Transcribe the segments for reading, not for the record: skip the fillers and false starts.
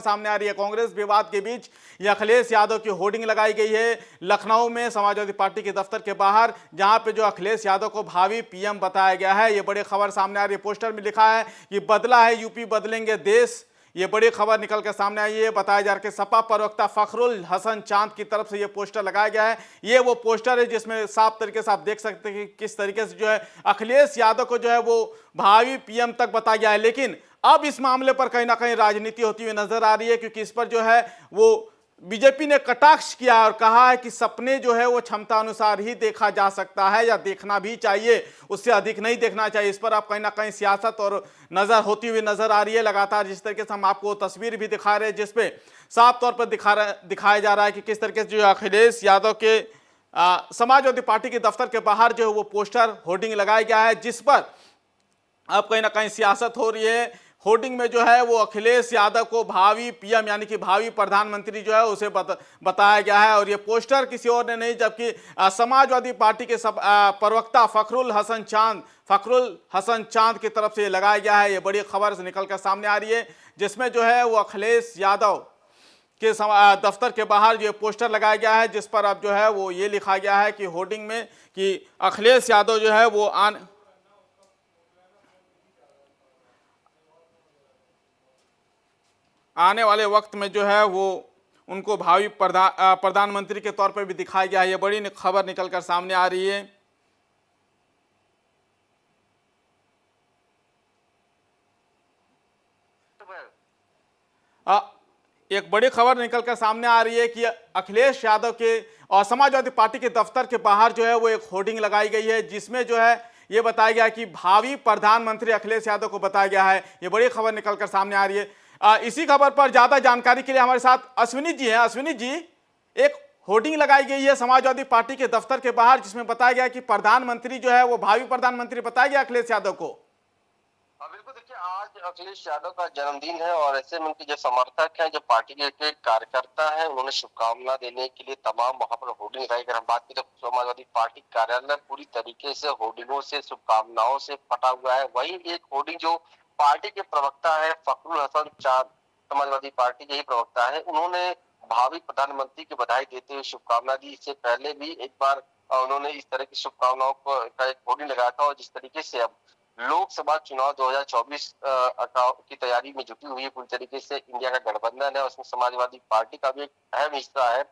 सामने आ रही है। कांग्रेस विवाद के बीच ये अखिलेश यादव की होर्डिंग लगाई गई है लखनऊ में समाजवादी पार्टी के दफ्तर के बाहर, जहां पे जो अखिलेश यादव को भावी पीएम बताया गया है। ये बड़ी खबर सामने आ रही है। पोस्टर में लिखा है कि बदला है यूपी, बदलेंगे देश। ये बड़ी खबर निकल कर सामने आई है। बताया जा रहा है कि सपा प्रवक्ता फखरुल हसन चांद की तरफ से ये पोस्टर लगाया गया है। ये वो पोस्टर है जिसमें साफ तरीके से आप देख सकते हैं कि किस तरीके से जो है अखिलेश यादव को जो है वो भावी पीएम तक बताया गया है। लेकिन अब इस मामले पर कहीं ना कहीं राजनीति होती हुई नजर आ रही है, क्योंकि इस पर जो है वो बीजेपी ने कटाक्ष किया और कहा है कि सपने जो है वो क्षमता अनुसार ही देखा जा सकता है या देखना भी चाहिए, उससे अधिक नहीं देखना चाहिए। इस पर आप कहीं ना कहीं सियासत और नजर होती हुई नजर आ रही है। लगातार जिस तरीके से हम आपको तस्वीर भी दिखा रहे हैं जिसपे साफ तौर पर दिखाया जा रहा है कि किस तरीके से जो अखिलेश यादव के समाजवादी पार्टी के दफ्तर के बाहर जो है वो पोस्टर होर्डिंग लगाया गया है, जिस पर अब कहीं ना कहीं सियासत हो रही है। होर्डिंग में जो है वो अखिलेश यादव को भावी पीएम यानी कि भावी प्रधानमंत्री जो है उसे बताया गया है। और ये पोस्टर किसी और ने नहीं, जबकि समाजवादी पार्टी के प्रवक्ता फखरुल हसन चांद की तरफ से लगाया गया है। ये बड़ी खबर से निकल कर सामने आ रही है, जिसमें जो है वो अखिलेश यादव के दफ्तर के बाहर जो पोस्टर लगाया गया है, जिस पर अब जो है वो ये लिखा गया है कि होर्डिंग में कि अखिलेश यादव जो है वो आने वाले वक्त में जो है वो उनको भावी प्रधानमंत्री के तौर पर भी दिखाया गया है। ये बड़ी खबर निकलकर सामने आ रही है। एक बड़ी खबर निकलकर सामने आ रही है कि अखिलेश यादव के और समाजवादी पार्टी के दफ्तर के बाहर जो है वो एक होर्डिंग लगाई गई है, जिसमें जो है ये बताया गया कि भावी प्रधानमंत्री अखिलेश यादव को बताया गया है। ये बड़ी खबर निकलकर सामने आ रही है। इसी खबर पर ज्यादा जानकारी के लिए हमारे साथ अश्विनी जी हैं। अश्विनी जी, एक होर्डिंग लगाई गई है समाजवादी पार्टी के दफ्तर के बाहर, जिसमें बताया गया कि प्रधानमंत्री जो है वो भावी प्रधानमंत्री बताया गया अखिलेश यादव को। बिल्कुल, देखिए आज अखिलेश यादव का जन्मदिन है और ऐसे में उनके जो समर्थक हैं, जो पार्टी के कार्यकर्ता हैं, उन्होंने शुभकामना देने के लिए तमाम वहां पर होर्डिंग लगाई। अगर हम बात करें तो समाजवादी पार्टी कार्यालय पूरी तरीके से होर्डिंगों से, शुभकामनाओं से फटा हुआ है। वही एक होर्डिंग जो पार्टी के प्रवक्ता है फखरुल हसन चांद, समाजवादी पार्टी के ही प्रवक्ता है, उन्होंने भावी प्रधानमंत्री की बधाई देते हुए शुभकामना दी। इससे पहले भी एक बार उन्होंने इस तरह की शुभकामनाओं का एक होर्डिंग लगाया था। और जिस तरीके से अब लोकसभा चुनाव 2024 की तैयारी में जुटी हुई है पूरी तरीके से इंडिया का गठबंधन है, उसमें समाजवादी पार्टी का भी एक अहम हिस्सा है।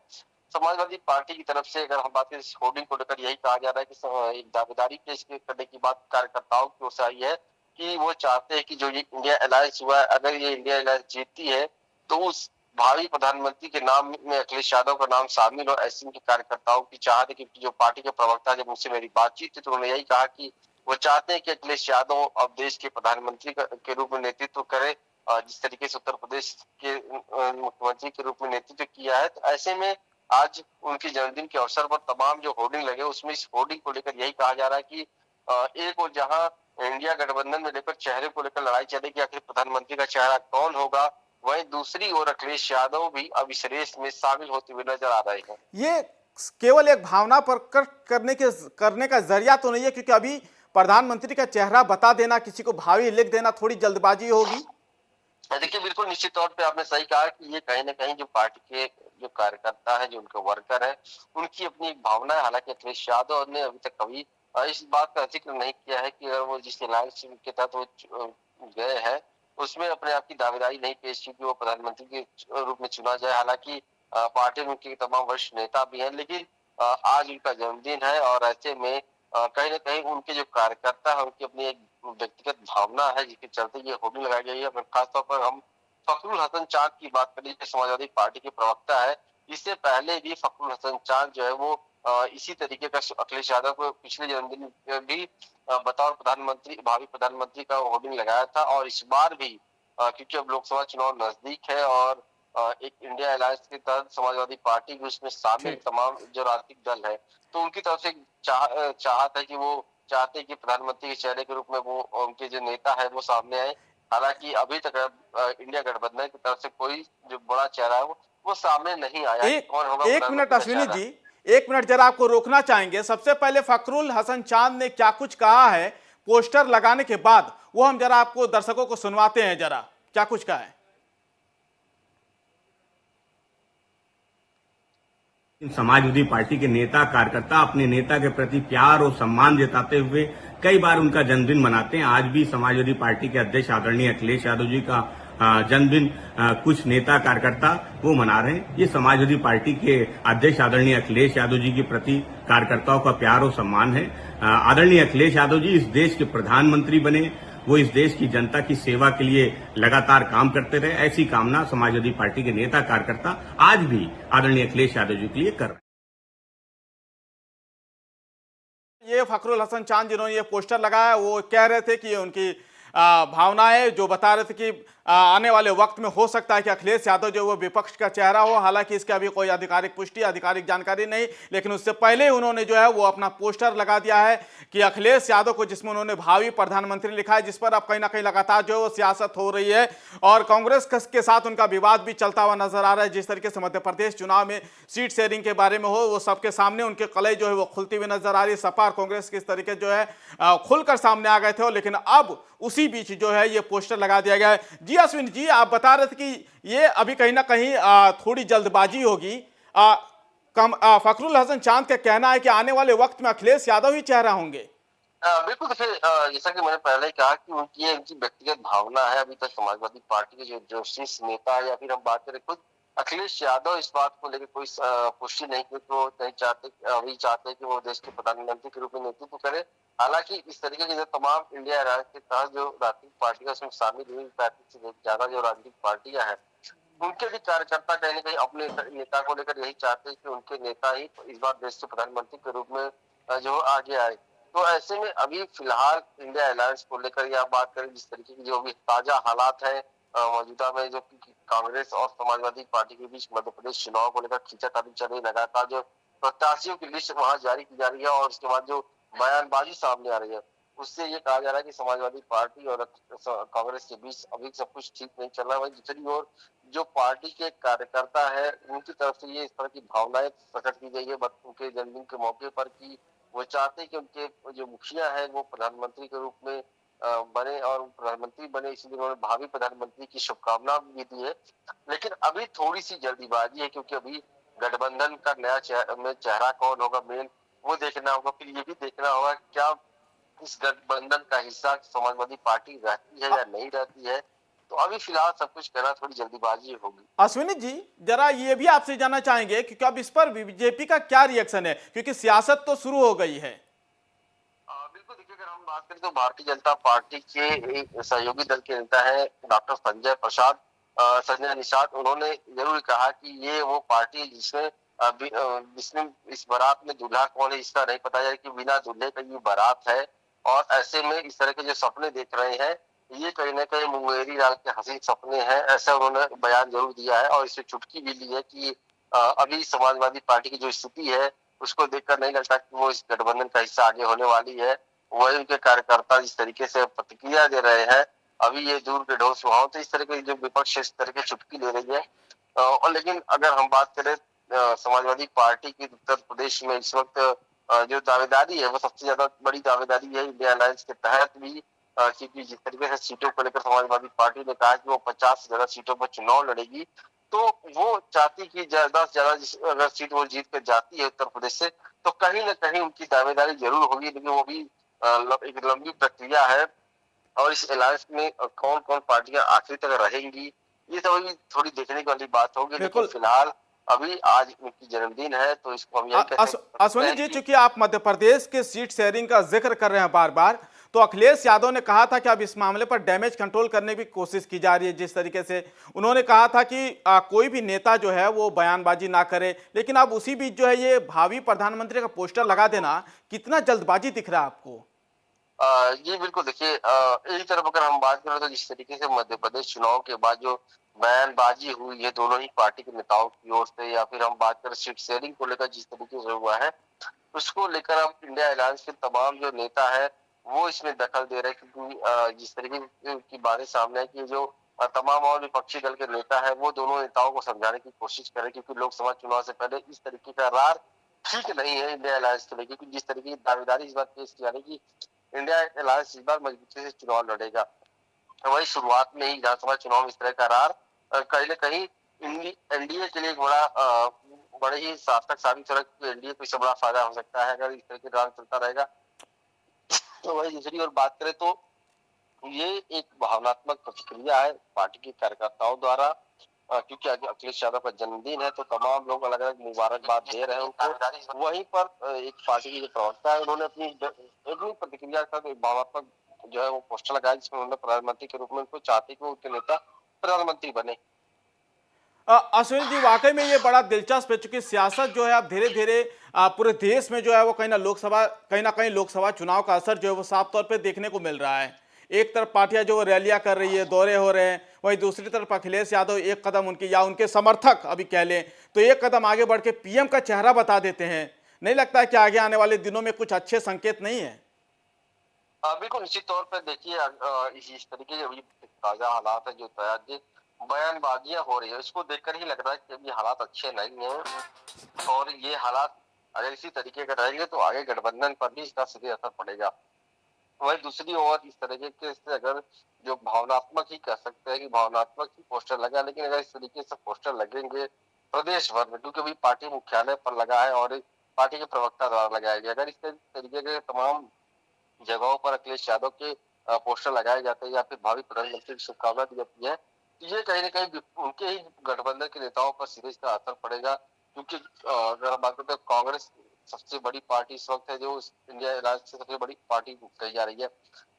समाजवादी पार्टी की तरफ से अगर हम बात करें इस होर्डिंग को लेकर, यही कहा जा रहा है कि एक दावेदारी पेश करने की बात कार्यकर्ताओं की ओर से आई है कि वो चाहते हैं कि जो ये इंडिया अलायंस हुआ है, अगर ये इंडिया अलायंस जीतती है तो उस भावी प्रधानमंत्री के नाम में अखिलेश यादव का नाम शामिल हो। ऐसे उनके कार्यकर्ताओं की चाहत है, क्योंकि जो पार्टी के प्रवक्ता जब मुझसे मेरी बातचीत थी तो उन्होंने यही कहा कि वो चाहते हैं कि अखिलेश यादव अब देश के प्रधानमंत्री के रूप में नेतृत्व करे, जिस तरीके से उत्तर प्रदेश के मुख्यमंत्री के रूप में नेतृत्व किया है। तो ऐसे में आज उनके जन्मदिन के अवसर पर तमाम जो होर्डिंग लगे उसमें इस होर्डिंग को लेकर यही कहा जा रहा है कि एक और जहां इंडिया गठबंधन में लेकर चेहरे को लेकर लड़ाई चलेगी, आखिर प्रधानमंत्री का चेहरा कौन होगा, वहीं दूसरी ओर अखिलेश यादव भी अब इस रेस में शामिल होते हुए नजर आ रहे हैं। ये केवल एक भावना प्रकट करने का जरिया तो नहीं है, क्योंकि अभी प्रधानमंत्री का चेहरा बता देना, किसी को भावी लिख देना थोड़ी जल्दबाजी होगी। देखिए बिल्कुल निश्चित तौर पे आपने सही कहा कि ये कहीं ना कहीं जो पार्टी के जो कार्यकर्ता है, जो उनके वर्कर है, उनकी अपनी एक भावना है। हालांकि अखिलेश यादव ने अभी तक कभी इस बात का जिक्र नहीं किया है कि अगर वो जिस अलायंस के तहत वो गए हैं उसमें अपने आप की दावेदारी नहीं पेश की कि वो प्रधानमंत्री के रूप में चुना जाए। हालांकि पार्टी में उनके तमाम वरिष्ठ नेता भी हैं, लेकिन आज उनका जन्मदिन है और ऐसे में कहीं ना कहीं उनके जो कार्यकर्ता है उनकी अपनी एक व्यक्तिगत भावना है जिसके चलते ये होर्डिंग लगाई गई है। खासतौर पर हम फखरुल हसन चांद की बात करें जो समाजवादी पार्टी के प्रवक्ता है, इससे पहले भी फखरुल हसन चांद जो है वो इसी तरीके का अखिलेश यादव को पिछले जन्मदिन भी बतौर प्रधानमंत्री, भावी प्रधानमंत्री का होर्डिंग लगाया था। और इस बार भी क्योंकि अब लोकसभा चुनाव नजदीक है और एक इंडिया अलायंस के तहत समाजवादी पार्टी भी उसमें शामिल तमाम जो राजनीतिक दल है, तो उनकी तरफ से चाहत है कि वो चाहते हैं कि प्रधानमंत्री के चेहरे के रूप में वो उनके जो नेता है वो सामने आए। हालांकि अभी तक इंडिया गठबंधन की तरफ से कोई जो बड़ा चेहरा है वो सामने नहीं आया। कौन होगा? एक मिनट अश्विनी जी, एक मिनट जरा आपको रोकना चाहेंगे। सबसे पहले फखरुल हसन चांद ने क्या कुछ कहा है पोस्टर लगाने के बाद, वो हम जरा आपको दर्शकों को सुनवाते हैं। जरा क्या कुछ कहा है। समाजवादी पार्टी के नेता कार्यकर्ता अपने नेता के प्रति प्यार और सम्मान जताते हुए कई बार उनका जन्मदिन मनाते हैं। आज भी समाजवादी पार्टी के अध्यक्ष आदरणीय अखिलेश यादव जी का जन्मदिन कुछ नेता कार्यकर्ता वो मना रहे हैं। ये समाजवादी पार्टी के अध्यक्ष आदरणीय अखिलेश यादव जी के प्रति कार्यकर्ताओं का प्यार और सम्मान है। आदरणीय अखिलेश यादव जी इस देश के प्रधानमंत्री बने, वो इस देश की जनता की सेवा के लिए लगातार काम करते रहे। ऐसी कामना समाजवादी पार्टी के नेता कार्यकर्ता आज भी आदरणीय अखिलेश यादव जी के लिए कर रहे हैं। ये फखरुल हसन चांद जिन्होंने ये पोस्टर लगाया वो कह रहे थे कि ये उनकी भावनाएं जो बता रहे थे कि आने वाले वक्त में हो सकता है कि अखिलेश यादव जो वो विपक्ष का चेहरा हो। हालांकि इसकी अभी कोई आधिकारिक पुष्टि आधिकारिक जानकारी नहीं, लेकिन उससे पहले उन्होंने जो है वो अपना पोस्टर लगा दिया है कि अखिलेश यादव को, जिसमें उन्होंने भावी प्रधानमंत्री लिखा है, जिस पर अब कहीं ना कहीं लगातार जो है वो सियासत हो रही है और कांग्रेस के साथ उनका विवाद भी चलता हुआ नजर आ रहा है। जिस तरीके से मध्य प्रदेश चुनाव में सीट शेयरिंग के बारे में हो, वो सबके सामने उनके कलई जो है वो खुलती हुई नजर आ रही है। सपा और कांग्रेस किस तरीके जो है खुलकर सामने आ गए थे, लेकिन अब उसी बीच जो है ये पोस्टर लगा दिया गया है। जी अश्विन जी, आप बता रहे थे कि ये अभी कहीं ना कहीं थोड़ी जल्दबाजी होगी। फखरुल हसन चांद का कहना है कि आने वाले वक्त में अखिलेश यादव ही चेहरा होंगे। बिल्कुल देखिए, जैसा कि मैंने पहले ही कहा कि उनकी व्यक्तिगत भावना है। अभी तक समाजवादी पार्टी के जो शीर्ष नेता है या फिर हम बात करें खुद अखिलेश यादव, इस बात को लेकर कोई पुष्टि नहीं की, तो नहीं चाहते, अभी चाहते कि वो देश के प्रधानमंत्री के रूप में नेतृत्व करे। हालांकि इस तरीके के जो तमाम इंडिया राज के तहत जो राजनीतिक पार्टियां उसमें शामिल हुई, 35 से ज्यादा जो राजनीतिक पार्टियां हैं, उनके भी कार्यकर्ता कहीं ना कहीं अपने नेता को लेकर यही चाहते हैं कि उनके नेता ही इस बार देश के प्रधानमंत्री के रूप में जो आगे आए। तो ऐसे में अभी फिलहाल इंडिया अलायंस को लेकर या बात करें, जिस तरीके की जो भी ताजा हालात है मौजूदा में, जो कांग्रेस और समाजवादी पार्टी के बीच मध्य प्रदेश चुनाव को लेकर खींचातानी चल रही, लगातार जो प्रत्याशियों की लिस्ट वहां जारी की जा रही है और उसके बाद जो बयानबाजी सामने आ रही है, उससे ये कहा जा रहा है कि समाजवादी पार्टी और कांग्रेस के बीच अभी सब कुछ ठीक नहीं चल रहा है। वहीं दूसरी ओर जो पार्टी के कार्यकर्ता है, उनकी तरफ से ये इस तरह की भावनाएं प्रकट की गई है उनके जन्मदिन के मौके पर कि वो चाहते कि उनके जो मुखिया है वो प्रधानमंत्री के रूप में बने और प्रधानमंत्री बने, इसलिए उन्होंने भावी प्रधानमंत्री की शुभकामना भी दी है। लेकिन अभी थोड़ी सी जल्दीबाजी है, क्योंकि अभी गठबंधन का नया चेहरा कौन होगा मेन, वो देखना होगा। फिर ये भी देखना होगा क्या इस गठबंधन का हिस्सा समाजवादी पार्टी रहती है या नहीं रहती है। तो अभी फिलहाल सब कुछ कहना थोड़ी जल्दीबाजी होगी। अश्विनी जी, जरा ये भी आपसे जानना चाहेंगे कि अब इस पर बीजेपी का क्या रिएक्शन है, क्योंकि सियासत तो शुरू हो गई है। बिल्कुल देखिए, अगर हम बात करें तो भारतीय जनता पार्टी के एक सहयोगी दल के नेता है डॉक्टर संजय निषाद, उन्होंने जरूर कहा कि ये वो पार्टी जिसमें इस बारात में दूल्हा कौन है इसका नहीं पता, कि बिना दूल्हे का ये बारात है। और ऐसे में इस तरह के जो सपने देख रहे हैं, ये कहीं ना कहीं मुंगेरी लाल के हसीन सपने हैं, ऐसा उन्होंने बयान जरूर दिया है। और इससे चुटकी भी ली है कि अभी समाजवादी पार्टी की जो स्थिति है उसको देखकर नहीं लगता कि वो इस गठबंधन का हिस्सा आगे होने वाली है। वही उनके कार्यकर्ता जिस तरीके से प्रतिक्रिया दे रहे हैं, अभी ये दूर के ढोल सुहाओ, तो इस तरह की जो विपक्ष इस तरह की चुटकी ले रही है। और लेकिन अगर हम बात करें समाजवादी पार्टी की उत्तर प्रदेश में इस वक्त जो दावेदारी है वो सबसे ज्यादा बड़ी दावेदारी है इंडिया अलायंस के तहत भी, क्योंकि जिस तरीके से सीटों को लेकर समाजवादी पार्टी ने कहा कि वो 50 से ज्यादा सीटों पर चुनाव लड़ेगी, तो वो चाहती कि ज्यादा से ज्यादा अगर सीट वो जीत कर जाती है उत्तर प्रदेश से, तो कहीं ना कहीं उनकी दावेदारी जरूर होगी। लेकिन वो भी एक लंबी प्रक्रिया है और इस अलायंस में कौन कौन पार्टियां आखिर तक रहेंगी, ये सब अभी थोड़ी देखने वाली बात होगी। लेकिन फिलहाल अभी आज उनकी जन्मदिन है, तो इसको हम यही अश्विनी जी, चूंकि आप मध्य प्रदेश के सीट शेयरिंग का जिक्र कर रहे हैं बार बार, तो अखिलेश यादव ने कहा था कि अब इस मामले पर डैमेज कंट्रोल करने की कोशिश की जा रही है। जिस तरीके से उन्होंने कहा था कि कोई भी नेता जो है वो बयानबाजी ना करे, लेकिन अब उसी बीच जो है ये भावी प्रधानमंत्री का पोस्टर लगा देना कितना जल्दबाजी दिख रहा है आपको? ये बिल्कुल देखिए, एक तरफ अगर हम बात करें तो जिस तरीके से मध्य प्रदेश चुनाव के बाद जो बयानबाजी हुई है दोनों ही पार्टी के नेताओं की ओर से, या फिर हम बात करें सीट शेयरिंग को लेकर जिस तरीके से हुआ है, उसको लेकर अब इंडिया अलायंस के तमाम जो नेता है वो इसमें दखल दे रहे हैं। क्योंकि जिस तरीके की बातें सामने है कि जो तमाम और विपक्षी दल के नेता है वो दोनों नेताओं को समझाने की कोशिश करें, क्योंकि लोकसभा चुनाव से पहले इस तरीके का रार ठीक नहीं है इंडिया अलायंस के लिए। क्योंकि जिस तरीके की दावेदारी इस बार पेश की जा रही है कि इंडिया अलायंस इस बार मजबूती से चुनाव लड़ेगा, तो वही शुरुआत में ही विधानसभा चुनाव में इस तरह का रार कहीं न कहीं एनडीए के लिए एक बड़ा बड़े ही सार्थक साबित हो रहा है, क्योंकि एनडीए को इससे बड़ा फायदा हो सकता है अगर इस तरह के दौरान चलता रहेगा। तो वही दूसरी ओर बात करें तो ये एक भावनात्मक प्रतिक्रिया है पार्टी के कार्यकर्ताओं द्वारा, क्योंकि आज अखिलेश यादव का जन्मदिन है तो तमाम लोग अलग अलग मुबारकबाद दे रहे हैं उनको। वहीं पर एक पार्टी के जो प्रवक्ता है उन्होंने अपनी प्रतिक्रिया का एक भावनात्मक जो है वो पोस्टर लगाया, जिसमें उन्होंने प्रधानमंत्री के रूप में उनको चाहते कि उनके नेता प्रधानमंत्री बने। अश्विनी जी, वाकई में ये बड़ा दिलचस्प है, चूंकि सियासत जो है अब धीरे धीरे पूरे देश में जो है वो कहीं ना कहीं लोकसभा चुनाव का असर जो है वो साफ तौर पे देखने को मिल रहा है। एक तरफ पार्टियां जो रैलियां कर रही है, दौरे हो रहे हैं, वहीं दूसरी तरफ अखिलेश यादव एक कदम उनके समर्थक अभी कह लें तो एक कदम आगे बढ़ के पीएम का चेहरा बता देते हैं। नहीं लगता है कि आगे आने वाले दिनों में कुछ अच्छे संकेत नहीं है? बिल्कुल निश्चित तौर पर देखिए, इस तरीके के अभी ताजा हालात है, जो बयानबाजियां हो रही है, इसको देखकर ही लग रहा है कि अभी हालात अच्छे नहीं है और ये हालात अगर इसी तरीके का रहेंगे तो आगे गठबंधन पर भी इसका सीधे असर पड़ेगा। वही दूसरी ओर इस तरीके के से अगर जो भावनात्मक ही कह सकते हैं कि भावनात्मक ही पोस्टर लगा, लेकिन अगर इस तरीके से पोस्टर लगेंगे प्रदेश भर में, क्योंकि अभी पार्टी मुख्यालय पर लगा है और पार्टी के प्रवक्ता द्वारा लगाया गया, अगर इस तरीके के तमाम जगहों पर अखिलेश यादव के पोस्टर लगाए जाते हैं या फिर भावी प्रधानमंत्री की शुभकामना दी जाती है, तो ये कहीं ना कहीं उनके ही गठबंधन के नेताओं पर सीधे इसका असर पड़ेगा। क्योंकि अगर हम बात करते हैं, कांग्रेस सबसे बड़ी पार्टी इस वक्त है, जो इंडिया राज्य से सबसे बड़ी पार्टी कही जा रही है।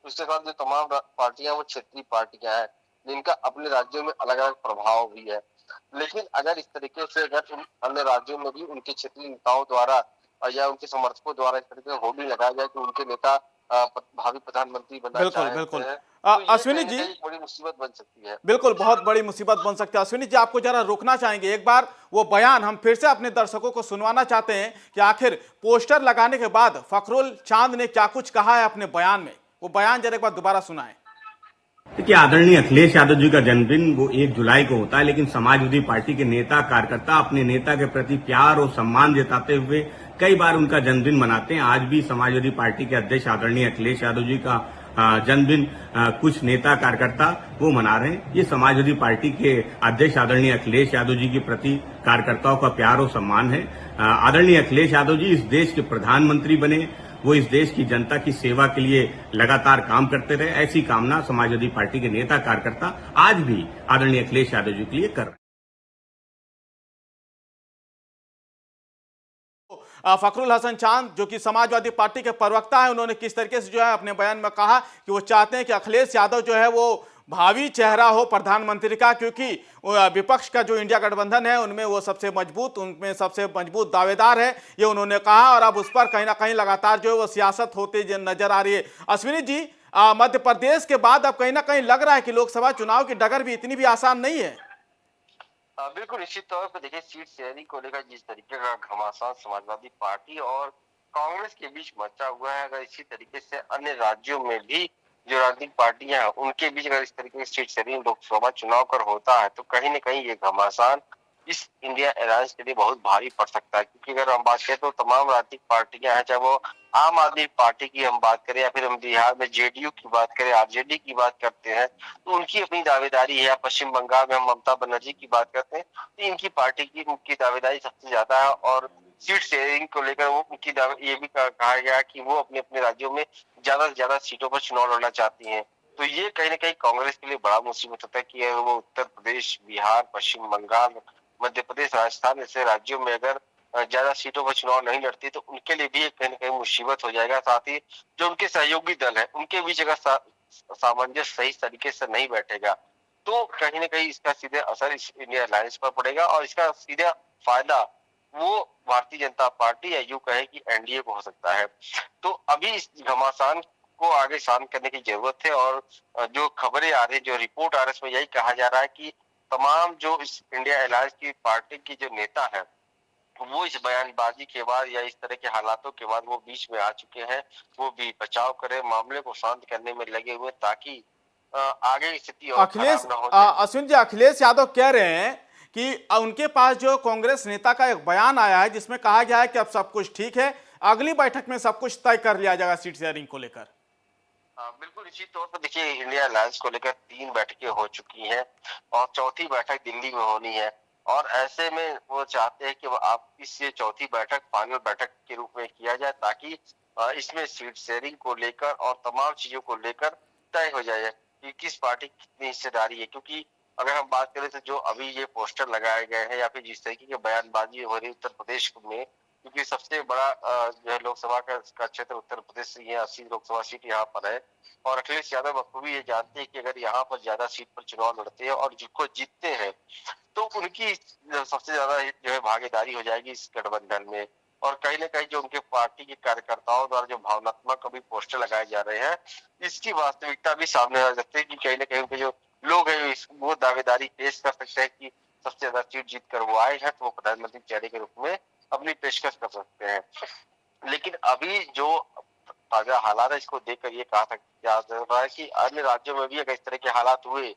उसके साथ जो तमाम पार्टियां वो क्षेत्रीय पार्टियां हैं, जिनका अपने राज्यों में अलग अलग प्रभाव भी है। लेकिन अगर इस तरीके से अगर अन्य राज्यों में भी उनके क्षेत्रीय नेताओं द्वारा या उनके समर्थकों द्वारा इस तरीके से होर्डिंग लगाया जाए कि उनके नेता भावी प्रधानमंत्री बनना बिल्कुल चाहते बिल्कुल। हैं, तो ये अश्विनी कहीं जी, ना कहीं बड़ी मुसीबत बन सकती है। बिल्कुल बहुत बड़ी मुसीबत बन सकती है। अश्विनी जी, आपको जरा रोकना चाहेंगे, एक बार वो बयान हम फिर से अपने दर्शकों को सुनवाना चाहते हैं कि आखिर पोस्टर लगाने के बाद फखरुल चांद ने क्या कुछ कहा है अपने बयान में। वो बयान जरा एक बार दोबारा सुनाएं। देखिए, आदरणीय अखिलेश यादव जी का जन्मदिन वो 1 जुलाई को होता है, लेकिन समाजवादी पार्टी के नेता कार्यकर्ता अपने नेता के प्रति प्यार और सम्मान जताते हुए कई बार उनका जन्मदिन मनाते हैं। आज भी समाजवादी पार्टी के अध्यक्ष आदरणीय अखिलेश यादव जी का जन्मदिन कुछ नेता कार्यकर्ता वो मना रहे हैं। ये समाजवादी पार्टी के अध्यक्ष आदरणीय अखिलेश यादव जी के प्रति कार्यकर्ताओं का प्यार और सम्मान है। आदरणीय अखिलेश यादव जी इस देश के प्रधानमंत्री बने, वो इस देश की जनता की सेवा के लिए लगातार काम करते रहे, ऐसी कामना समाजवादी पार्टी के नेता कार्यकर्ता आज भी आदरणीय अखिलेश यादव जी के लिए कर रहे हैं। फखरुल हसन चांद जो कि समाजवादी पार्टी के प्रवक्ता है, उन्होंने किस तरीके से जो है अपने बयान में कहा कि वो चाहते हैं कि अखिलेश यादव जो है वो भावी चेहरा हो प्रधानमंत्री का, क्योंकि विपक्ष का जो इंडिया गठबंधन है उनमें उनमें सबसे मजबूत दावेदार है, ये उन्होंने कहा। और अब उस पर कहीं ना कहीं लगातार जो है वो सियासत होती नजर आ रही है। अश्विनी जी, मध्य प्रदेश के बाद अब कहीं ना कहीं लग रहा है कि लोकसभा चुनाव की डगर भी इतनी भी आसान नहीं है। बिल्कुल निश्चित तौर पर देखिए, सीट शेयरिंग को लेकर जिस तरीके का घमासान समाजवादी पार्टी और कांग्रेस के बीच मचा हुआ है, अगर इसी तरीके से अन्य राज्यों में भी जो राजनीतिक पार्टियां हैं उनके बीच अगर इस तरीके की सीट शेयरिंग लोकसभा चुनाव कर होता है, तो कहीं ना कहीं ये घमासान इस इंडिया अलायंस के लिए बहुत भारी पड़ सकता है। क्योंकि अगर हम बात करें तो तमाम राजनीतिक पार्टियां हैं, चाहे वो आम आदमी पार्टी की हम बात करें या फिर हम बिहार में जेडीयू की बात करें, आरजेडी की बात करते हैं, तो उनकी अपनी दावेदारी है। पश्चिम बंगाल में हम ममता बनर्जी की बात करते हैं तो इनकी पार्टी की उनकी दावेदारी सबसे ज्यादा है और सीट शेयरिंग को लेकर वो उनकी ये भी कहा गया कि वो अपने अपने राज्यों में ज्यादा से ज्यादा सीटों पर चुनाव लड़ना चाहती हैं। तो ये कहीं ना कहीं कांग्रेस के लिए बड़ा मुसीबत होता है कि अगर वो उत्तर प्रदेश, बिहार, पश्चिम बंगाल, मध्य प्रदेश, राजस्थान ऐसे राज्यों में अगर ज्यादा सीटों पर चुनाव नहीं लड़ती तो उनके लिए भी कहीं ना कहीं मुसीबत हो जाएगा। साथ ही जो उनके सहयोगी दल है उनके बीच अगर सामंजस्य सही तरीके से नहीं बैठेगा तो कहीं ना कहीं इसका सीधे असर इस इंडिया अलायंस पर पड़ेगा और इसका सीधा फायदा वो भारतीय जनता पार्टी या यूं कहे कि एनडीए को हो सकता है। तो अभी इस घमासान को आगे शांत करने की जरूरत है और जो खबरें आ रही है, जो रिपोर्ट आ रही है, उसमें यही कहा जा रहा है कि तमाम जो इस इंडिया अलायंस की पार्टी की जो नेता है वो इस बयानबाजी के बाद या इस तरह के हालातों के बाद वो बीच में आ चुके हैं। वो भी बचाव करे, मामले को शांत करने में लगे हुए ताकि आगे स्थिति और खराब ना हो जाए। अश्विन जी, अखिलेश यादव कह रहे हैं कि उनके पास जो कांग्रेस नेता का एक बयान आया है जिसमें कहा गया है कि अब सब कुछ ठीक है, अगली बैठक में सब कुछ तय कर लिया जाएगा सीट शेयरिंग को लेकर। बिल्कुल निश्चित तौर पर देखिए, इंडिया अलायंस को लेकर 3 बैठकें हो चुकी हैं और चौथी बैठक दिल्ली में होनी है। और ऐसे में वो चाहते हैं कि आप इस ये चौथी बैठक फाइनल बैठक के रूप में किया जाए, ताकि इसमें सीट शेयरिंग को लेकर और तमाम चीजों को लेकर तय हो जाए कि किस पार्टी की कितनी हिस्सेदारी है। क्योंकि अगर हम बात करें तो जो अभी ये पोस्टर लगाए गए हैं या फिर जिस तरीके की बयानबाजी हो रही उत्तर प्रदेश में, क्योंकि सबसे बड़ा जो है लोकसभा का क्षेत्र उत्तर प्रदेश से ये 80 लोकसभा सीट यहाँ पर है, और अखिलेश यादव बखूबी ये जानते हैं कि अगर यहाँ पर ज्यादा सीट पर चुनाव लड़ते हैं और जिसको जीतते हैं तो उनकी सबसे ज्यादा जो है भागीदारी हो जाएगी इस गठबंधन में। और कहीं ना कहीं जो उनके पार्टी के कार्यकर्ताओं द्वारा जो भावनात्मक अभी पोस्टर लगाए जा रहे हैं, इसकी वास्तविकता भी सामने आ सकती है कि कहीं ना कहीं उनके जो लोग हैं वो दावेदारी पेश कर सकते हैं कि सबसे ज्यादा सीट जीत कर वो आए हैं तो वो प्रधानमंत्री चेहरे के रूप में अपनी पेशकश कर सकते हैं। लेकिन अभी जो ताजा हालात है इसको देखकर ये कहा जा रहा है कि अन्य राज्यों में भी अगर इस तरह के हालात हुए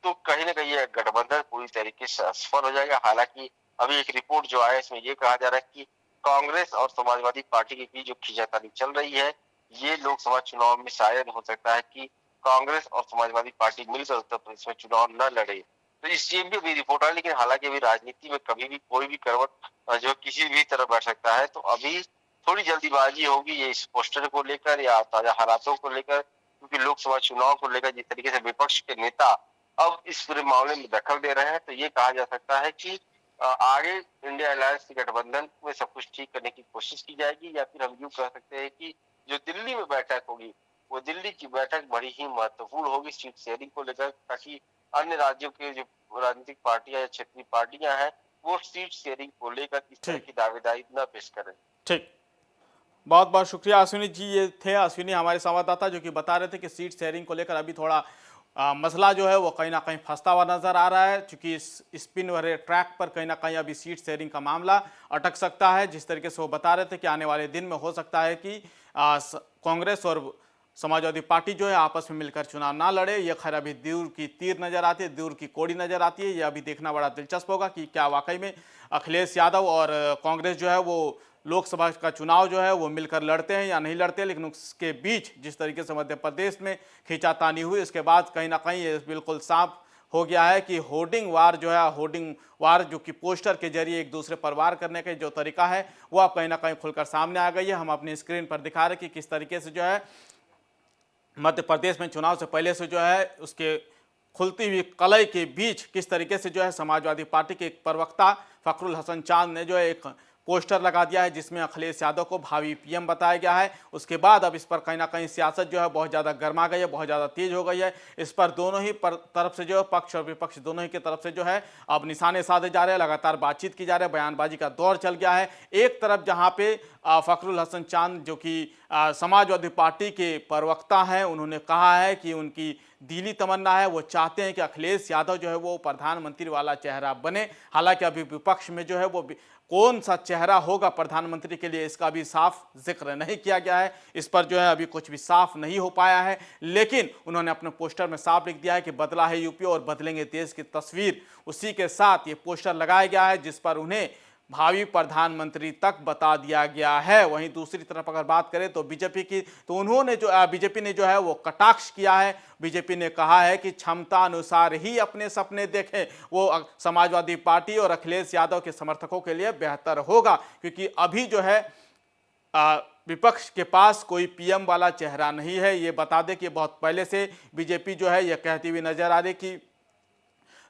तो कहीं ना कहीं ये गठबंधन पूरी तरीके से असफल हो जाएगा। हालांकि अभी एक रिपोर्ट जो आया इसमें ये कहा जा रहा है कि कांग्रेस और समाजवादी पार्टी के बीच जो खींचातानी चल रही है, ये लोकसभा चुनाव में शायद हो सकता है कि कांग्रेस और समाजवादी पार्टी मिलकर उत्तर प्रदेश में चुनाव न लड़े। तो इस चीज भी अभी रिपोर्ट है, लेकिन हालांकि अभी राजनीति में कभी भी कोई भी करवट जो किसी भी तरह बढ़ सकता है। तो अभी थोड़ी जल्दीबाजी होगी ये इस पोस्टर को लेकर या ताजा हालातों को लेकर, क्योंकि लोकसभा चुनाव को लेकर जिस तरीके से विपक्ष के नेता अब इस पूरे मामले में दखल दे रहे हैं, तो ये कहा जा सकता है कि आगे इंडिया अलायंस के गठबंधन में सब कुछ ठीक करने की कोशिश की जाएगी, या फिर हम यूं कह सकते हैं कि जो दिल्ली में बैठक होगी वो दिल्ली की बैठक बड़ी ही महत्वपूर्ण होगी सीट शेयरिंग को लेकर, ताकि अन्य राज्यों के जो राजनीतिक पार्टियां या क्षेत्रीय पार्टियां हैं वो सीट शेयरिंग को लेकर इस तरह की दावेदारी न पेश करें। ठीक, बहुत बहुत शुक्रिया अश्विनी जी। ये थे अश्विनी हमारे संवाददाता जो कि बता रहे थे कि सीट शेयरिंग को लेकर अभी थोड़ा मसला जो है वो कहीं ना कहीं फंसता हुआ नजर आ रहा है, क्योंकि इस स्पिन वाले ट्रैक पर कहीं ना कहीं अभी सीट शेयरिंग का मामला अटक सकता है। जिस तरीके से वो बता रहे थे कि आने वाले दिन में हो सकता है कि कांग्रेस और समाजवादी पार्टी जो है आपस में मिलकर चुनाव ना लड़े। ये खैर अभी दूर की तीर नजर आती है, दूर की कोड़ी नजर आती है। ये अभी देखना बड़ा दिलचस्प होगा कि क्या वाकई में अखिलेश यादव और कांग्रेस जो है वो लोकसभा का चुनाव जो है वो मिलकर लड़ते हैं या नहीं लड़ते। लेकिन उसके बीच जिस तरीके से मध्य प्रदेश में खींचातानी हुई, इसके बाद कहीं ना कहीं ये बिल्कुल साफ हो गया है कि होर्डिंग वार जो है, होर्डिंग वार जो कि पोस्टर के जरिए एक दूसरे पर वार करने का जो तरीका है वो अब कहीं ना कहीं खुलकर सामने आ गई है। हम अपनी स्क्रीन पर दिखा रहे कि किस तरीके से जो है मध्य प्रदेश में चुनाव से पहले से जो है उसके खुलती हुई कलई के बीच किस तरीके से जो है समाजवादी पार्टी के एक प्रवक्ता फखरुल हसन चांद ने जो है एक पोस्टर लगा दिया है जिसमें अखिलेश यादव को भावी पीएम बताया गया है। उसके बाद अब इस पर कहीं ना कहीं सियासत जो है बहुत ज़्यादा गर्मा गई है, बहुत ज़्यादा तेज हो गई है। इस पर दोनों ही तरफ से जो है पक्ष और विपक्ष दोनों ही की तरफ से जो है अब निशाने साधे जा रहे हैं, लगातार बातचीत की जा रही है, बयानबाजी का दौर चल गया है। एक तरफ जहाँ पे फखरुल हसन चांद जो कि समाजवादी पार्टी के प्रवक्ता हैं, उन्होंने कहा है कि उनकी दिली तमन्ना है, वो चाहते हैं कि अखिलेश यादव जो है वो प्रधानमंत्री वाला चेहरा बने। हालांकि अभी विपक्ष में जो है वो कौन सा चेहरा होगा प्रधानमंत्री के लिए इसका भी साफ जिक्र नहीं किया गया है। इस पर जो है अभी कुछ भी साफ नहीं हो पाया है, लेकिन उन्होंने अपने पोस्टर में साफ लिख दिया है कि बदला है यूपी और बदलेंगे देश की तस्वीर। उसी के साथ ये पोस्टर लगाया गया है जिस पर उन्हें भावी प्रधानमंत्री तक बता दिया गया है। वहीं दूसरी तरफ अगर बात करें तो बीजेपी की, तो उन्होंने जो बीजेपी ने जो है वो कटाक्ष किया है। बीजेपी ने कहा है कि क्षमता अनुसार ही अपने सपने देखें, वो समाजवादी पार्टी और अखिलेश यादव के समर्थकों के लिए बेहतर होगा, क्योंकि अभी जो है विपक्ष के पास कोई पीएम वाला चेहरा नहीं है। ये बता दें कि बहुत पहले से बीजेपी जो है यह कहती हुई नजर आ रही कि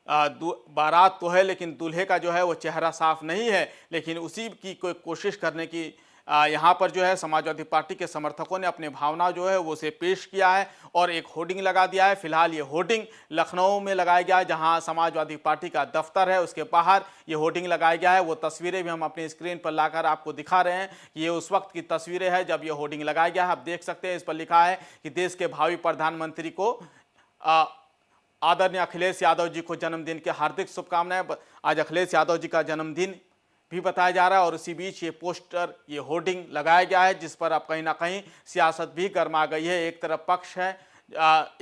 बारात तो है लेकिन दूल्हे का जो है वो चेहरा साफ नहीं है। लेकिन उसी की कोई कोशिश करने की यहाँ पर जो है समाजवादी पार्टी के समर्थकों ने अपनी भावना जो है वो उसे पेश किया है और एक होर्डिंग लगा दिया है। फिलहाल ये होर्डिंग लखनऊ में लगाया गया है जहाँ समाजवादी पार्टी का दफ्तर है, उसके बाहर ये होर्डिंग लगाया गया है। वो तस्वीरें भी हम अपनी स्क्रीन पर लाकर आपको दिखा रहे हैं। ये उस वक्त की तस्वीरें हैं जब ये होर्डिंग लगाया गया है। आप देख सकते हैं इस पर लिखा है कि देश के भावी प्रधानमंत्री को आदरणीय अखिलेश यादव जी को जन्मदिन की हार्दिक शुभकामनाएं। आज अखिलेश यादव जी का जन्मदिन भी बताया जा रहा है और इसी बीच ये पोस्टर, ये होर्डिंग लगाया गया है जिस पर अब कहीं ना कहीं सियासत भी गर्मा गई है। एक तरफ पक्ष है,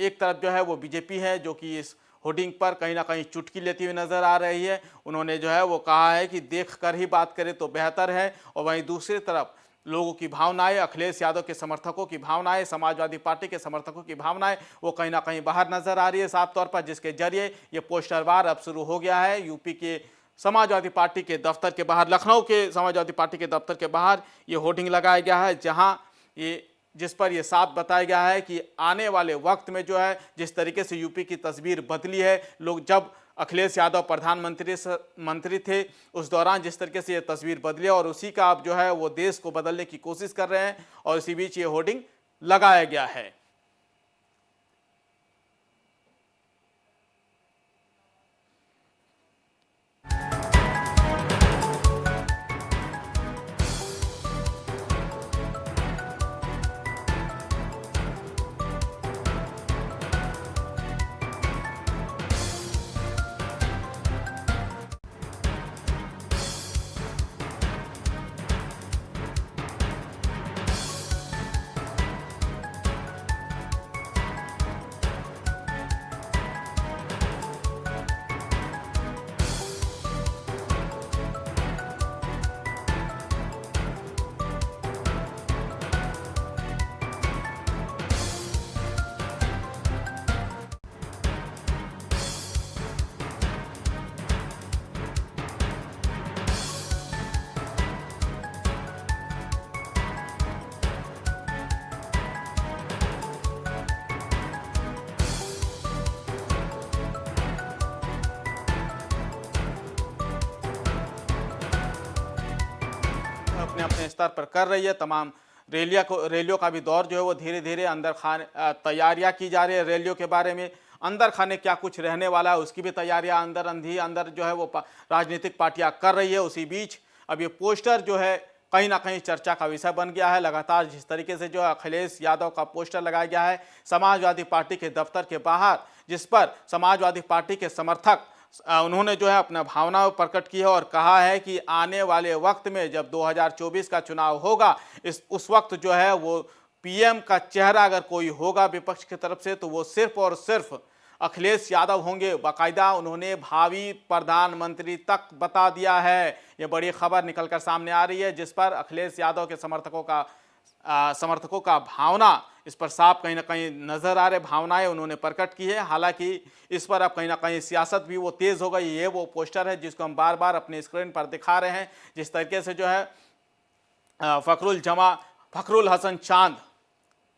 एक तरफ जो है वो बीजेपी है जो कि इस होर्डिंग पर कहीं ना कहीं चुटकी लेती हुई नजर आ रही है। उन्होंने जो है वो कहा है कि देख कर ही बात करें तो बेहतर है। और वहीं दूसरी तरफ लोगों की भावनाएं, अखिलेश यादव के समर्थकों की भावनाएं, समाजवादी पार्टी के समर्थकों की भावनाएं वो कहीं ना कहीं बाहर नजर आ रही है साफ तौर पर, जिसके जरिए ये पोस्टर वार अब शुरू हो गया है। यूपी के समाजवादी पार्टी के दफ्तर के बाहर, लखनऊ के समाजवादी पार्टी के दफ्तर के बाहर ये होर्डिंग लगाया गया है, जहां ये जिस पर यह साफ बताया गया है कि आने वाले वक्त में जो है जिस तरीके से यूपी की तस्वीर बदली है, लोग जब अखिलेश यादव प्रधानमंत्री थे उस दौरान जिस तरीके से ये तस्वीर बदली और उसी का अब जो है वो देश को बदलने की कोशिश कर रहे हैं और इसी बीच ये होर्डिंग लगाया गया है। अपने अपने स्तर पर कर रही है। तमाम रैलियों का भी दौर जो है वो धीरे धीरे अंदर खाने तैयारियां की जा रही है। रैलियों के बारे में अंदर खाने क्या कुछ रहने वाला है उसकी भी तैयारियां अंदर जो है वो राजनीतिक पार्टियां कर रही है। उसी बीच अब ये पोस्टर जो है कहीं ना कहीं चर्चा का विषय बन गया है। लगातार जिस तरीके से जो अखिलेश यादव का पोस्टर लगाया गया है समाजवादी पार्टी के दफ्तर के बाहर, जिस पर समाजवादी पार्टी के समर्थक उन्होंने जो है अपना भावना प्रकट की है और कहा है कि आने वाले वक्त में जब 2024 का चुनाव होगा उस वक्त जो है वो पीएम का चेहरा अगर कोई होगा विपक्ष की तरफ से तो वो सिर्फ और सिर्फ अखिलेश यादव होंगे। बाकायदा उन्होंने भावी प्रधानमंत्री तक बता दिया है। ये बड़ी खबर निकलकर सामने आ रही है जिस पर अखिलेश यादव के समर्थकों का भावना इस पर साफ कहीं ना कहीं नजर आ रहे भावनाएं उन्होंने प्रकट की है। हालांकि इस पर अब कहीं ना कहीं सियासत भी वो तेज हो गई। ये वो पोस्टर है जिसको हम बार बार अपने स्क्रीन पर दिखा रहे हैं। जिस तरीके से जो है फखरुल हसन चांद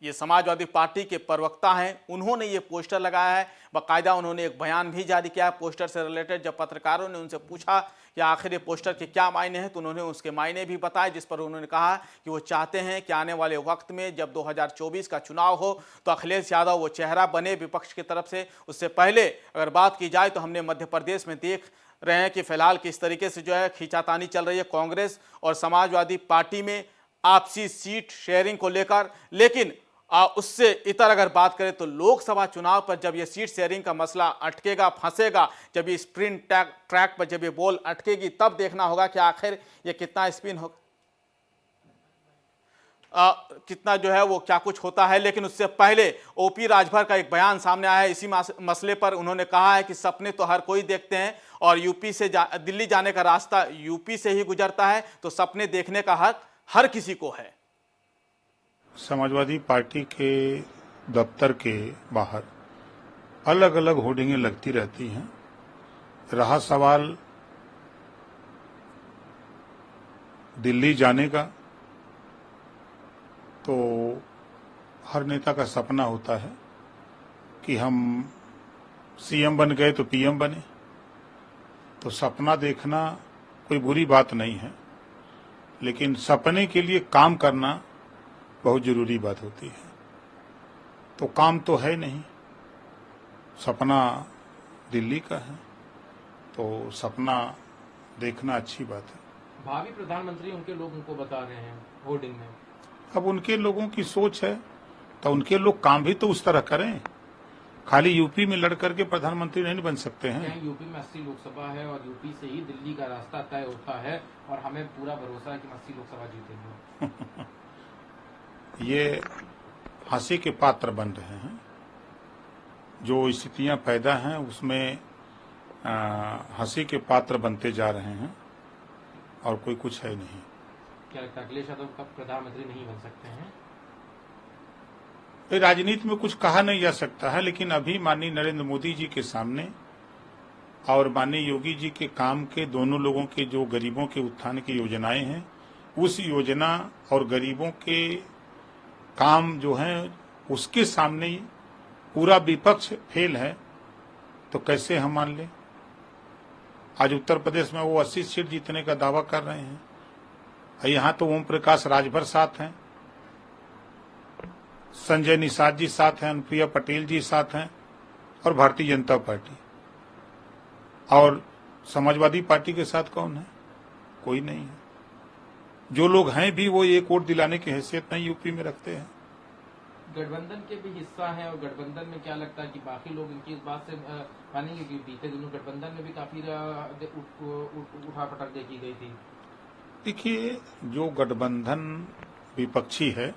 ये समाजवादी पार्टी के प्रवक्ता हैं, उन्होंने ये पोस्टर लगाया है। बाकायदा उन्होंने एक बयान भी जारी किया है पोस्टर से रिलेटेड। जब पत्रकारों ने उनसे पूछा कि आखिर ये पोस्टर के क्या मायने हैं तो उन्होंने उसके मायने भी बताए, जिस पर उन्होंने कहा कि वो चाहते हैं कि आने वाले वक्त में जब 2024 का चुनाव हो तो अखिलेश यादव वो चेहरा बने विपक्ष की तरफ से। उससे पहले अगर बात की जाए तो हमने मध्य प्रदेश में देख रहे हैं कि फिलहाल किस तरीके से जो है खींचातानी चल रही है कांग्रेस और समाजवादी पार्टी में आपसी सीट शेयरिंग को लेकर। लेकिन उससे इतर अगर बात करें तो लोकसभा चुनाव पर जब ये सीट शेयरिंग का मसला अटकेगा, फंसेगा, जब ये स्प्रिंट ट्रैक पर जब ये बॉल अटकेगी तब देखना होगा कि आखिर ये कितना स्पिन हो कितना जो है वो क्या कुछ होता है। लेकिन उससे पहले ओपी राजभर का एक बयान सामने आया है इसी मसले पर। उन्होंने कहा है कि सपने तो हर कोई देखते हैं और यूपी से दिल्ली जाने का रास्ता यूपी से ही गुजरता है, तो सपने देखने का हक हर किसी को है। समाजवादी पार्टी के दफ्तर के बाहर अलग अलग होर्डिंगें लगती रहती हैं। रहा सवाल दिल्ली जाने का, तो हर नेता का सपना होता है कि हम सीएम बन गए तो पीएम बने। तो सपना देखना कोई बुरी बात नहीं है, लेकिन सपने के लिए काम करना बहुत जरूरी बात होती है। तो काम तो है नहीं, सपना दिल्ली का है, तो सपना देखना अच्छी बात है। भावी प्रधानमंत्री उनके लोग उनको बता रहे हैं होर्डिंग में। अब उनके लोगों की सोच है तो उनके लोग काम भी तो उस तरह करें। खाली यूपी में लड़ करके प्रधानमंत्री नहीं बन सकते हैं। यूपी में 80 लोकसभा है और यूपी से ही दिल्ली का रास्ता तय होता है और हमें पूरा भरोसा है कि 80 लोकसभा जीतेंगे। ये हंसी के पात्र बन रहे हैं। जो स्थितियां पैदा हैं उसमें हंसी के पात्र बनते जा रहे हैं और कोई कुछ है नहीं। क्या लगता है अखिलेश यादव कब प्रधानमंत्री नहीं बन सकते हैं? राजनीति में कुछ कहा नहीं जा सकता है, लेकिन अभी माननीय नरेंद्र मोदी जी के सामने और माननीय योगी जी के काम के दोनों लोगों के जो गरीबों के उत्थान की योजनाएं हैं, उस योजना और गरीबों के काम जो हैं उसके सामने ही पूरा विपक्ष फेल है, तो कैसे हम मान लें। आज उत्तर प्रदेश में वो 80 सीट जीतने का दावा कर रहे हैं, यहाँ तो ओम प्रकाश राजभर साथ हैं, संजय निषाद जी साथ हैं, अनुप्रिया पटेल जी साथ हैं और भारतीय जनता पार्टी। और समाजवादी पार्टी के साथ कौन है? कोई नहीं है। जो लोग हैं भी वो एक वोट दिलाने की हैसियत नहीं यूपी में रखते हैं। गठबंधन के भी हिस्सा है, और गठबंधन में क्या लगता है कि बाकी लोग इनकी इस बात से मानेंगे कि बीते दिनों गठबंधन में भी काफी उठापटक देखी गई थी। देखिए, जो गठबंधन विपक्षी है,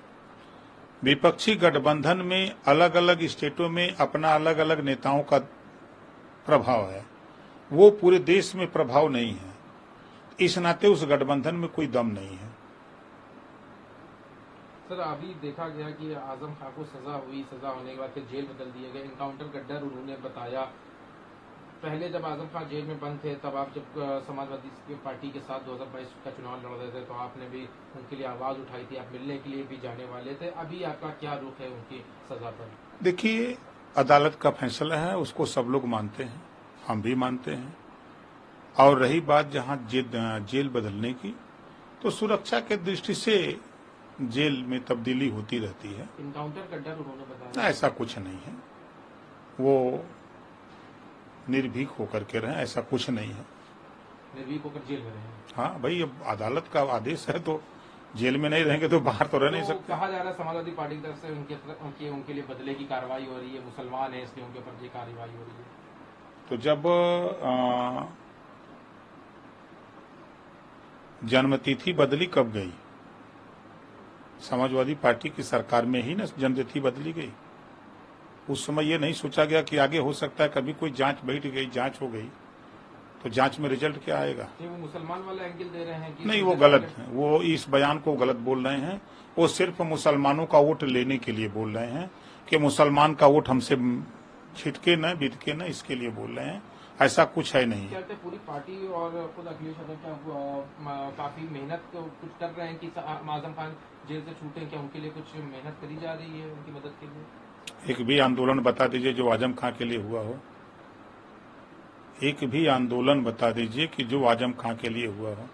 विपक्षी गठबंधन में अलग अलग स्टेटों में अपना अलग अलग नेताओं का प्रभाव है, वो पूरे देश में प्रभाव नहीं है। इस नाते उस गठबंधन में कोई दम नहीं है। सर, अभी देखा गया कि आजम खान को सजा हुई, सजा होने के बाद फिर जेल बदल दिए गए। इनकाउंटर का डर उन्होंने बताया। पहले जब आजम खान जेल में बंद थे, तब आप जब समाजवादी पार्टी के साथ 2022 का चुनाव लड़ रहे थे, तो आपने भी उनके लिए आवाज उठाई थी, आप मिलने के लिए भी जाने वाले थे। अभी आपका क्या रुख है उनकी सजा पर? देखिए, अदालत का फैसला है, उसको सब लोग मानते हैं, हम भी मानते हैं। और रही बात जहां जेल बदलने की, तो सुरक्षा के दृष्टि से जेल में तब्दीली होती रहती है। इनकाउंटर का डर उन्होंने बताया। ऐसा कुछ नहीं है, वो निर्भीक होकर के रहे, ऐसा कुछ नहीं है। निर्भीक होकर जेल में रहे। हाँ भाई, अब अदालत का आदेश है तो जेल में नहीं रहेंगे तो बाहर तो रह नहीं सकते। कहा जा रहा है समाजवादी पार्टी की तरफ से उनके लिए बदले की कार्रवाई हो रही है, मुसलमान है इसलिए उनके ऊपर ये कार्रवाई हो रही है। तो जब जन्मतिथि बदली कब गई? समाजवादी पार्टी की सरकार में ही ना जन्मतिथि बदली गई। उस समय ये नहीं सोचा गया कि आगे हो सकता है कभी कोई जांच बैठ गई, जांच हो गई, तो जांच में रिजल्ट क्या आएगा? वो मुसलमान वाला एंगल दे रहे हैं कि नहीं, वो गलत है। वो इस बयान को गलत बोल रहे हैं। वो सिर्फ मुसलमानों का वोट लेने के लिए बोल रहे हैं कि मुसलमान का वोट हमसे छिटके न बिटके न, इसके लिए बोल रहे हैं। ऐसा कुछ है नहीं। क्या पूरी पार्टी और खुद अखिलेश यादव काफी मेहनत कुछ कर रहे हैं कि आजम खान जेल से छूटे? क्या उनके लिए कुछ मेहनत करी जा रही है उनकी मदद के लिए? एक भी आंदोलन बता दीजिए जो आजम खान के लिए हुआ हो। एक भी आंदोलन बता दीजिए कि जो आजम खान के लिए हुआ हो।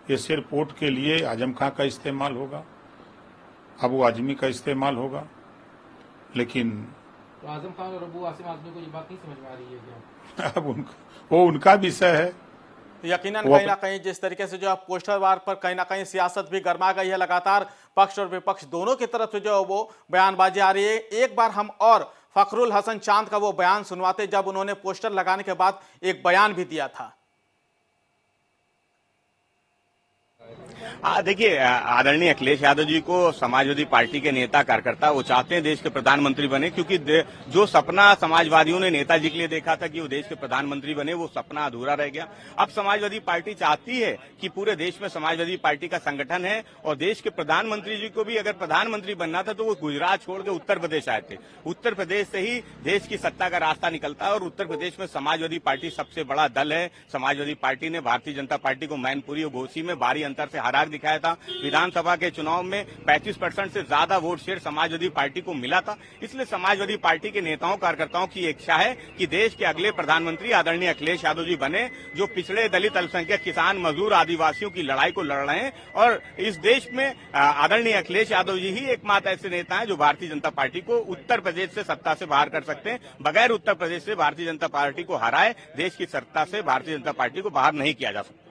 ये सिर्फ वोट के लिए आजम खान का इस्तेमाल होगा, अबू आजमी का इस्तेमाल होगा। लेकिन तो आजम खान और अबू आसिम आजमी को ये बात नहीं समझ में आ रही है क्या? अब वो उनका विषय है। यकीनन कहीं ना कहीं जिस तरीके से जो पोस्टर वार पर कहीं ना कहीं सियासत भी गर्मा गई है, लगातार पक्ष और विपक्ष दोनों की तरफ से जो वो बयानबाजी आ रही है। एक बार हम और फखरुल हसन चांद का वो बयान सुनवाते जब उन्होंने पोस्टर लगाने के बाद एक बयान भी दिया था। देखिए, आदरणीय अखिलेश यादव जी को समाजवादी पार्टी के नेता कार्यकर्ता वो चाहते हैं देश के प्रधानमंत्री बने, क्योंकि जो सपना समाजवादियों ने नेताजी के लिए देखा था कि वो देश के प्रधानमंत्री बने, वो सपना अधूरा रह गया। अब समाजवादी पार्टी चाहती है कि पूरे देश में समाजवादी पार्टी का संगठन है, और देश के प्रधानमंत्री जी को भी अगर प्रधानमंत्री बनना था तो वो गुजरात छोड़ के उत्तर प्रदेश आए थे। उत्तर प्रदेश से ही देश की सत्ता का रास्ता निकलता है, और उत्तर प्रदेश में समाजवादी पार्टी सबसे बड़ा दल है। समाजवादी पार्टी ने भारतीय जनता पार्टी को मैनपुरी और घोसी में भारी अंतर से हरा दिखाया था। विधानसभा के चुनाव में 35% से ज्यादा वोट शेयर समाजवादी पार्टी को मिला था। इसलिए समाजवादी पार्टी के नेताओं कार्यकर्ताओं की इच्छा है कि देश के अगले प्रधानमंत्री आदरणीय अखिलेश यादव जी बने, जो पिछड़े दलित अल्पसंख्यक किसान मजदूर आदिवासियों की लड़ाई को लड़ रहे हैं। और इस देश में आदरणीय अखिलेश यादव जी ही एकमात्र ऐसे नेता हैं जो भारतीय जनता पार्टी को उत्तर प्रदेश से सत्ता से बाहर कर सकते हैं। बगैर उत्तर प्रदेश से भारतीय जनता पार्टी को हराए देश की सत्ता से भारतीय जनता पार्टी को बाहर नहीं किया जा सकता।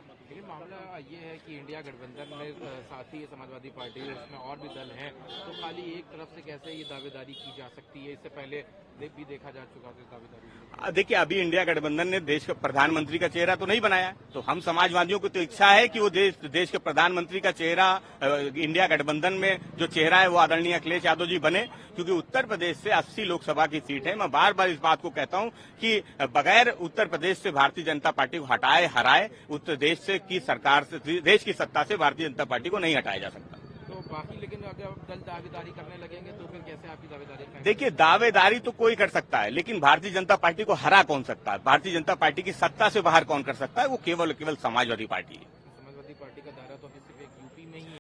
ये है कि इंडिया गठबंधन में साथ ही समाजवादी पार्टी उसमें और भी दल हैं, तो खाली एक तरफ से कैसे ये दावेदारी की जा सकती है? इससे पहले भी देखा जा चुका था दावेदारी। देखिए, अभी इंडिया गठबंधन ने देश के प्रधानमंत्री का चेहरा तो नहीं बनाया, तो हम समाजवादियों को तो इच्छा है कि वो देश के प्रधानमंत्री का चेहरा इंडिया गठबंधन में जो चेहरा है वो आदरणीय अखिलेश यादव जी बने, क्योंकि उत्तर प्रदेश से 80 लोकसभा की सीट है। मैं बार बार इस बात को कहता हूं कि बगैर उत्तर प्रदेश से भारतीय जनता पार्टी को हटाए हराए उत्तर देश से की सरकार से देश की सत्ता से भारतीय जनता पार्टी को नहीं हटाया जा सकता। तो बाकी लेकिन अगर अब दल दावेदारी करने लगेंगे तो फिर कैसे आपकी दावेदारी? देखिए, दावेदारी तो कोई कर सकता है, लेकिन भारतीय जनता पार्टी को हरा कौन सकता है? भारतीय जनता पार्टी की सत्ता से बाहर कौन कर सकता है? वो केवल समाजवादी पार्टी है। समाजवादी पार्टी का दायरा तो अभी सिर्फ एक यूपी में ही